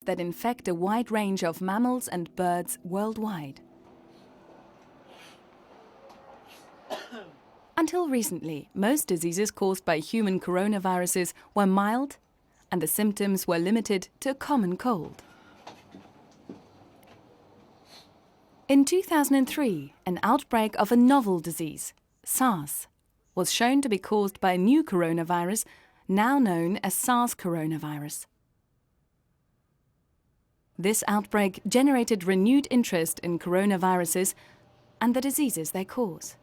that infect a wide range of mammals and birds worldwide. Until recently, most diseases caused by human coronaviruses were mild, and the symptoms were limited to a common cold. In 2003, an outbreak of a novel disease, SARS, was shown to be caused by a new coronavirus, now known as SARS coronavirus. This outbreak generated renewed interest in coronaviruses and the diseases they cause.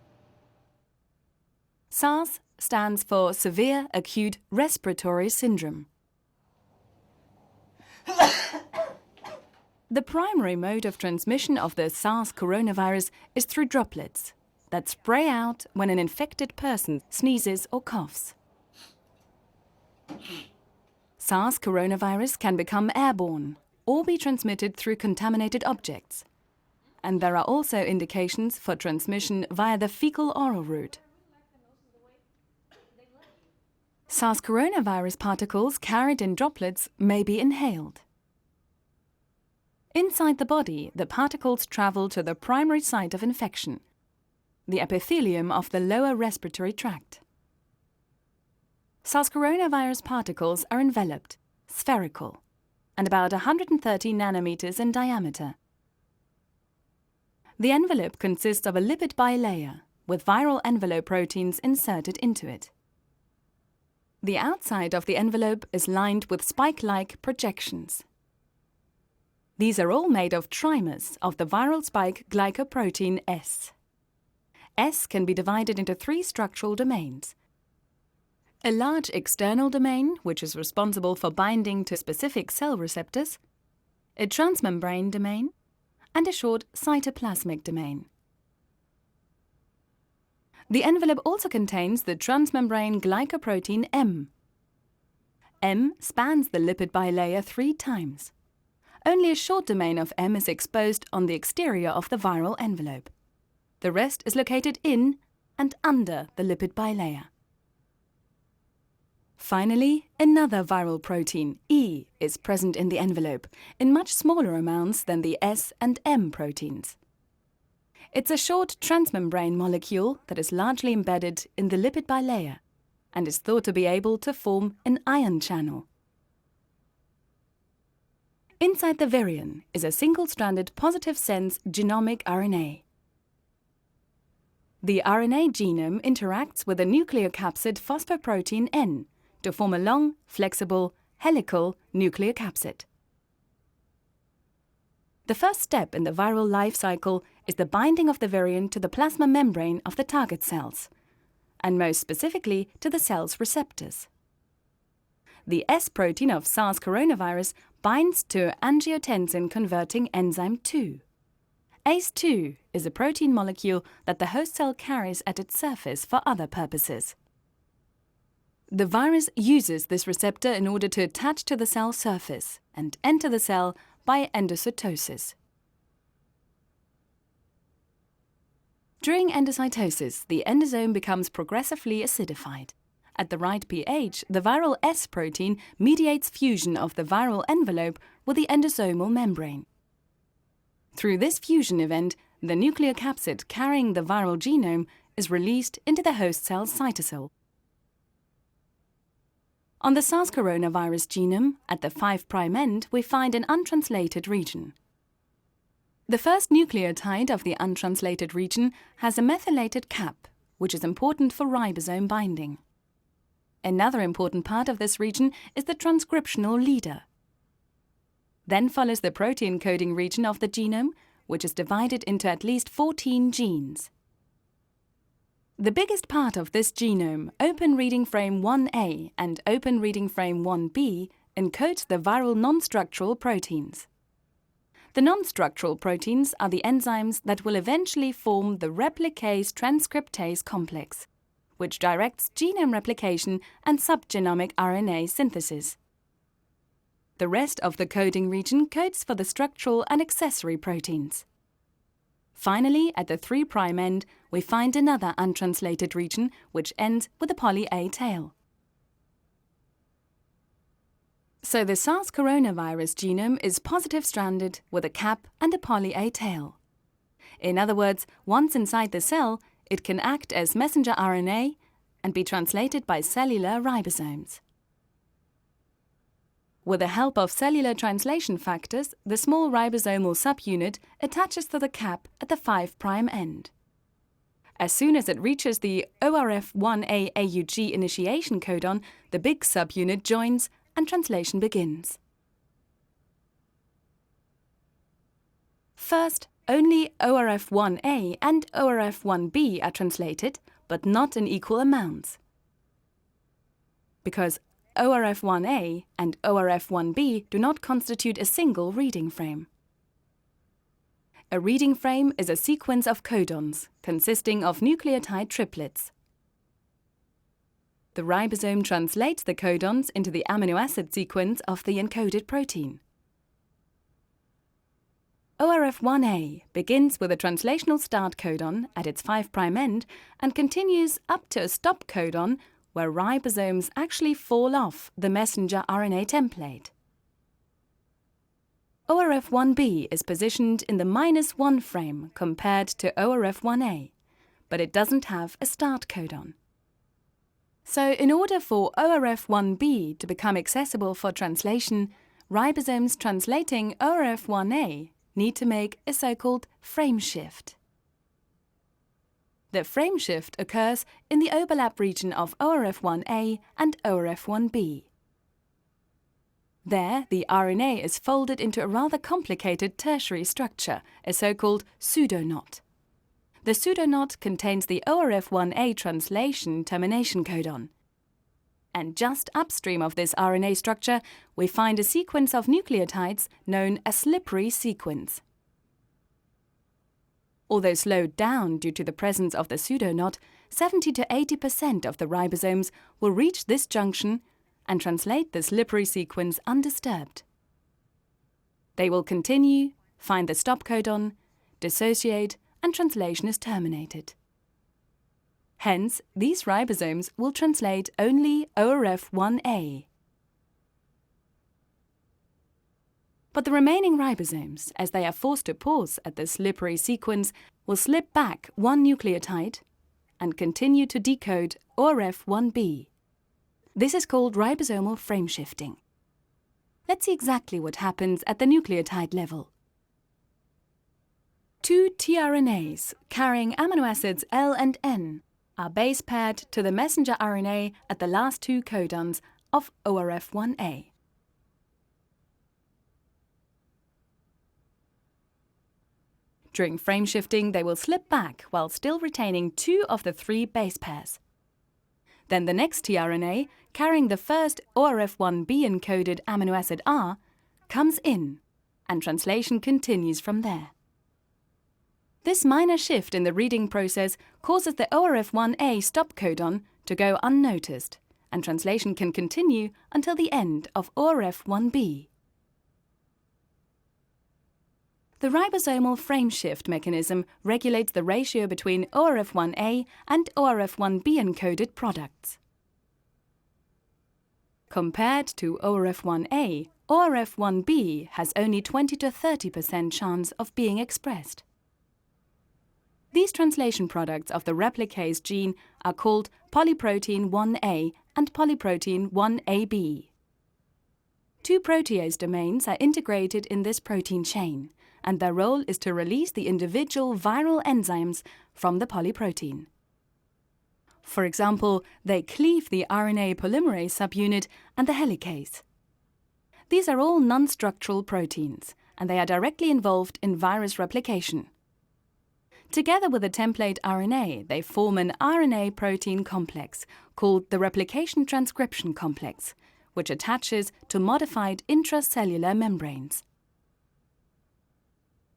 SARS stands for Severe Acute Respiratory Syndrome. The primary mode of transmission of the SARS coronavirus is through droplets that spray out when an infected person sneezes or coughs. SARS coronavirus can become airborne or be transmitted through contaminated objects, and there are also indications for transmission via the fecal-oral route. SARS coronavirus particles carried in droplets may be inhaled. Inside the body, the particles travel to the primary site of infection, the epithelium of the lower respiratory tract. SARS coronavirus particles are enveloped, spherical, and about 130 nanometers in diameter. The envelope consists of a lipid bilayer with viral envelope proteins inserted into it. The outside of the envelope is lined with spike-like projections. These are all made of trimers of the viral spike glycoprotein S. S can be divided into 3 structural domains: a large external domain, which is responsible for binding to specific cell receptors, a transmembrane domain, and a short cytoplasmic domain. The envelope also contains the transmembrane glycoprotein M. M spans the lipid bilayer 3 times. Only a short domain of M is exposed on the exterior of the viral envelope. The rest is located in and under the lipid bilayer. Finally, another viral protein, E, is present in the envelope, in much smaller amounts than the S and M proteins. It's a short transmembrane molecule that is largely embedded in the lipid bilayer and is thought to be able to form an ion channel. Inside the virion is a single-stranded positive-sense genomic RNA. The RNA genome interacts with the nucleocapsid phosphoprotein N to form a long, flexible, helical nucleocapsid. The first step in the viral life cycle is the binding of the virion to the plasma membrane of the target cells, and most specifically to the cell's receptors. The S protein of SARS coronavirus binds to angiotensin-converting enzyme 2. ACE2 is a protein molecule that the host cell carries at its surface for other purposes. The virus uses this receptor in order to attach to the cell surface and enter the cell by endocytosis. During endocytosis, the endosome becomes progressively acidified. At the right pH, the viral S protein mediates fusion of the viral envelope with the endosomal membrane. Through this fusion event, the nucleocapsid carrying the viral genome is released into the host cell's cytosol. On the SARS coronavirus genome, at the 5' end, we find an untranslated region. The first nucleotide of the untranslated region has a methylated cap, which is important for ribosome binding. Another important part of this region is the transcriptional leader. Then follows the protein coding region of the genome, which is divided into at least 14 genes. The biggest part of this genome, open reading frame 1A and open reading frame 1B, encodes the viral non-structural proteins. The non-structural proteins are the enzymes that will eventually form the replicase-transcriptase complex, which directs genome replication and subgenomic RNA synthesis. The rest of the coding region codes for the structural and accessory proteins. Finally, at the 3' end, we find another untranslated region which ends with a poly-A tail. So the SARS coronavirus genome is positive stranded with a cap and a poly-A tail. In other words, once inside the cell, it can act as messenger RNA and be translated by cellular ribosomes. With the help of cellular translation factors, the small ribosomal subunit attaches to the cap at the 5' end. As soon as it reaches the ORF1a AUG initiation codon, the big subunit joins and translation begins. First, only ORF1a and ORF1b are translated, but not in equal amounts. Because ORF1a and ORF1b do not constitute a single reading frame. A reading frame is a sequence of codons consisting of nucleotide triplets. The ribosome translates the codons into the amino acid sequence of the encoded protein. ORF1a begins with a translational start codon at its 5' end and continues up to a stop codon where ribosomes actually fall off the messenger RNA template. ORF1b is positioned in the -1 frame compared to ORF1a, but it doesn't have a start codon. So in order for ORF1b to become accessible for translation, ribosomes translating ORF1a need to make a so-called frame shift. The frame shift occurs in the overlap region of ORF1a and ORF1b. There, the RNA is folded into a rather complicated tertiary structure, a so-called pseudoknot. The pseudoknot contains the ORF1a translation termination codon. And just upstream of this RNA structure, we find a sequence of nucleotides known as slippery sequence. Although slowed down due to the presence of the pseudoknot, 70 to 80% of the ribosomes will reach this junction and translate the slippery sequence undisturbed. They will continue, find the stop codon, dissociate, and translation is terminated. Hence, these ribosomes will translate only ORF1a. But the remaining ribosomes, as they are forced to pause at the slippery sequence, will slip back one nucleotide and continue to decode ORF1b. This is called ribosomal frame shifting. Let's see exactly what happens at the nucleotide level. Two tRNAs carrying amino acids L and N are base paired to the messenger RNA at the last two codons of ORF1a. During frame shifting, they will slip back while still retaining two of the three base pairs. Then the next tRNA, carrying the first ORF1b encoded amino acid R, comes in, and translation continues from there. This minor shift in the reading process causes the ORF1a stop codon to go unnoticed, and translation can continue until the end of ORF1b. The ribosomal frame shift mechanism regulates the ratio between ORF1a and ORF1b encoded products. Compared to ORF1a, ORF1b has only 20 to 30% chance of being expressed. These translation products of the replicase gene are called polyprotein 1a and polyprotein 1ab. Two protease domains are integrated in this protein chain, and their role is to release the individual viral enzymes from the polyprotein. For example, they cleave the RNA polymerase subunit and the helicase. These are all non-structural proteins, and they are directly involved in virus replication. Together with the template RNA, they form an RNA-protein complex called the replication transcription complex, which attaches to modified intracellular membranes.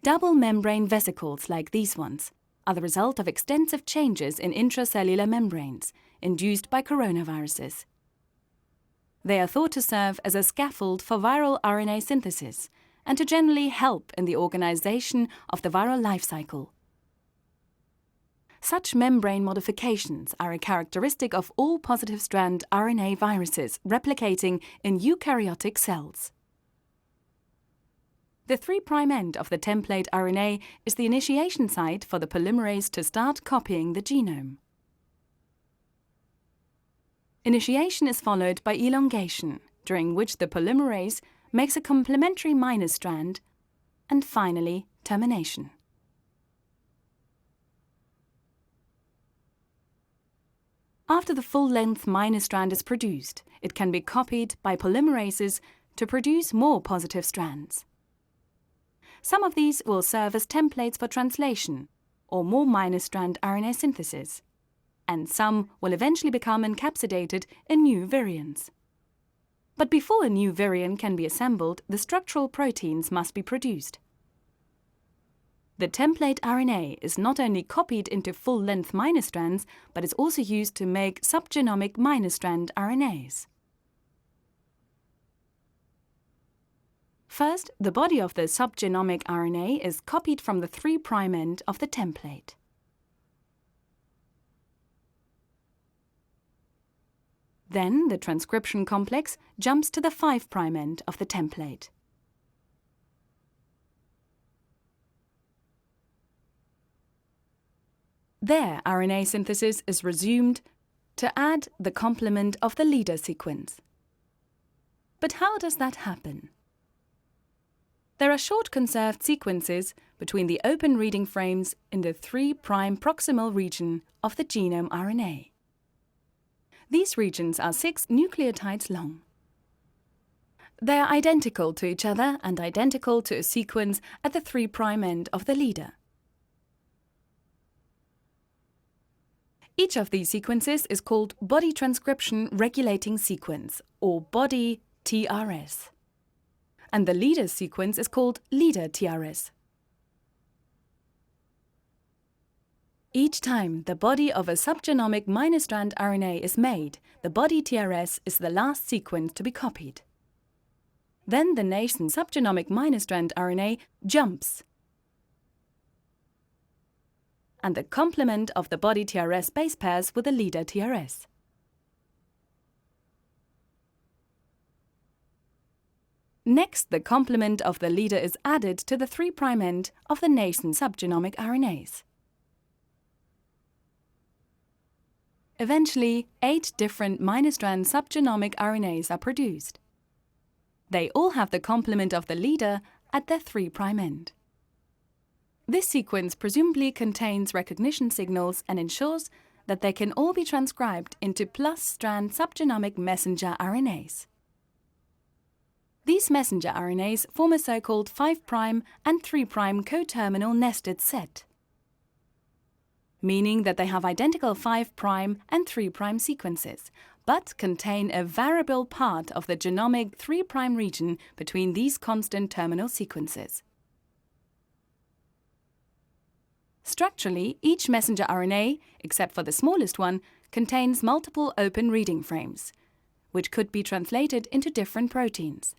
Double membrane vesicles like these ones are the result of extensive changes in intracellular membranes induced by coronaviruses. They are thought to serve as a scaffold for viral RNA synthesis and to generally help in the organization of the viral life cycle. Such membrane modifications are a characteristic of all positive-strand RNA viruses replicating in eukaryotic cells. The 3' end of the template RNA is the initiation site for the polymerase to start copying the genome. Initiation is followed by elongation, during which the polymerase makes a complementary minor strand, and finally termination. After the full-length minor strand is produced, it can be copied by polymerases to produce more positive strands. Some of these will serve as templates for translation or more minor strand RNA synthesis, and some will eventually become encapsulated in new virions. But before a new virion can be assembled, the structural proteins must be produced. The template RNA is not only copied into full-length minor strands, but is also used to make subgenomic minor strand RNAs. First, the body of the subgenomic RNA is copied from the 3' end of the template. Then the transcription complex jumps to the 5' end of the template. There, RNA synthesis is resumed to add the complement of the leader sequence. But how does that happen? There are short conserved sequences between the open reading frames in the 3' proximal region of the genome RNA. These regions are 6 nucleotides long. They are identical to each other and identical to a sequence at the 3' end of the leader. Each of these sequences is called body transcription regulating sequence, or body TRS. And the leader sequence is called leader TRS. Each time the body of a subgenomic minor strand RNA is made, the body TRS is the last sequence to be copied. Then the nascent subgenomic minor strand RNA jumps, and the complement of the body TRS base pairs with the leader TRS. Next, the complement of the leader is added to the 3' end of the nascent subgenomic RNAs. Eventually, 8 different minor strand subgenomic RNAs are produced. They all have the complement of the leader at their 3' end. This sequence presumably contains recognition signals and ensures that they can all be transcribed into plus-strand subgenomic messenger RNAs. These messenger RNAs form a so-called 5' and 3' coterminal nested set, meaning that they have identical 5' and 3' sequences, but contain a variable part of the genomic 3' region between these constant terminal sequences. Structurally, each messenger RNA, except for the smallest one, contains multiple open reading frames, which could be translated into different proteins.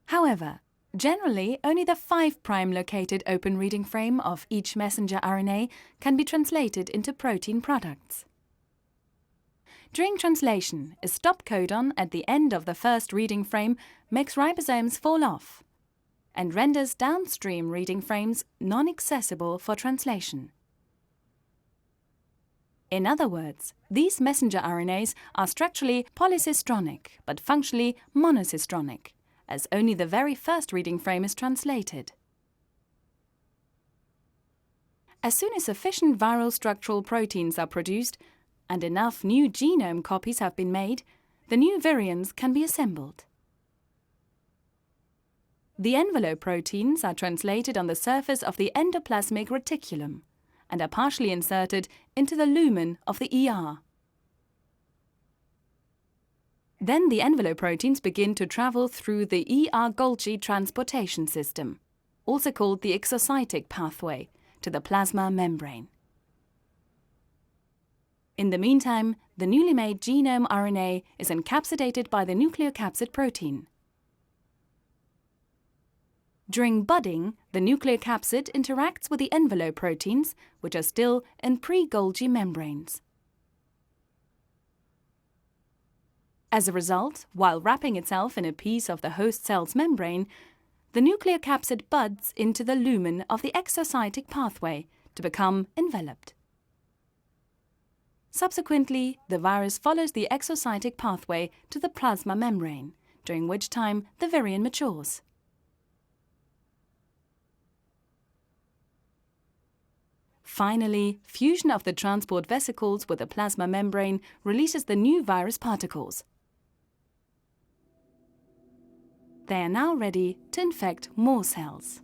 However, generally, only the 5' located open reading frame of each messenger RNA can be translated into protein products. During translation, a stop codon at the end of the first reading frame makes ribosomes fall off and renders downstream reading frames non-accessible for translation. In other words, these messenger RNAs are structurally polycistronic but functionally monocistronic, as only the very first reading frame is translated. As soon as sufficient viral structural proteins are produced and enough new genome copies have been made, the new virions can be assembled. The envelope proteins are translated on the surface of the endoplasmic reticulum and are partially inserted into the lumen of the ER. Then the envelope proteins begin to travel through the ER-Golgi transportation system, also called the exocytic pathway, to the plasma membrane. In the meantime, the newly made genome RNA is encapsulated by the nucleocapsid protein. During budding, the nuclear capsid interacts with the envelope proteins, which are still in pre-Golgi membranes. As a result, while wrapping itself in a piece of the host cell's membrane, the nuclear capsid buds into the lumen of the exocytic pathway to become enveloped. Subsequently, the virus follows the exocytic pathway to the plasma membrane, during which time the virion matures. Finally, fusion of the transport vesicles with the plasma membrane releases the new virus particles. They are now ready to infect more cells.